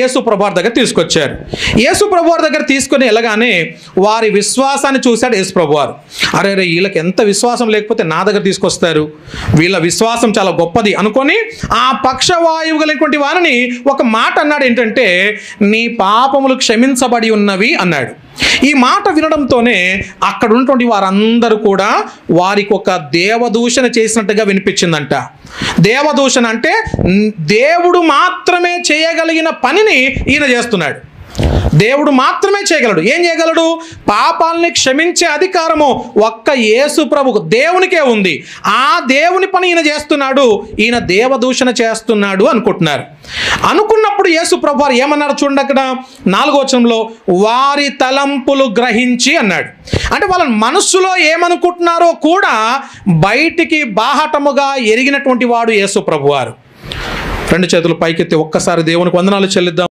యేసు ప్రభువారి దగ్గర తీసుకొచ్చారు. యేసు ప్రభువారి దగ్గర తీసుకొని వెళ్ళగానే వారి విశ్వాసాన్ని చూశాడు యేసు ప్రభువారు. అరే వీళ్ళకి ఎంత విశ్వాసం లేకపోతే నా దగ్గర తీసుకొస్తారు, వీళ్ళ విశ్వాసం చాలా గొప్పది అనుకొని ఆ పక్షవాయువు కలిగినటువంటి వారిని ఒక మాట అన్నాడు. ఏంటంటే, నీ పాపములు క్షమించబడి ఉన్నవి అన్నాడు. ఈ మాట వినడంతోనే అక్కడ ఉన్నటువంటి వారందరూ కూడా వారికి ఒక దేవదూషణ చేసినట్టుగా వినిపించిందంట. దేవదూషణ అంటే దేవుడు మాత్రమే చేయగలిగిన పనిని ఈయన చేస్తున్నాడు. దేవుడు మాత్రమే చేయగలడు. ఏం చేయగలడు? పాపాలని క్షమించే అధికారము ఒక్క యేసు ప్రభుకు, దేవునికే ఉంది. ఆ దేవుని పని ఈయన చేస్తున్నాడు, ఈయన దేవదూషణ చేస్తున్నాడు అనుకుంటున్నారు. అనుకున్నప్పుడు యేసు ప్రభు వారు ఏమన్నారు చూడండి, అక్కడ 4వ వచనంలో వారి తలంపులు గ్రహించి అన్నాడు. అంటే వాళ్ళ మనస్సులో ఏమనుకుంటున్నారో కూడా బయటికి బాహటముగా ఎరిగినటువంటి వాడు యేసు ప్రభు వారు. 2 చేతులు పైకెత్తి ఒక్కసారి దేవునికి వందనాలు చెల్లిద్దాం.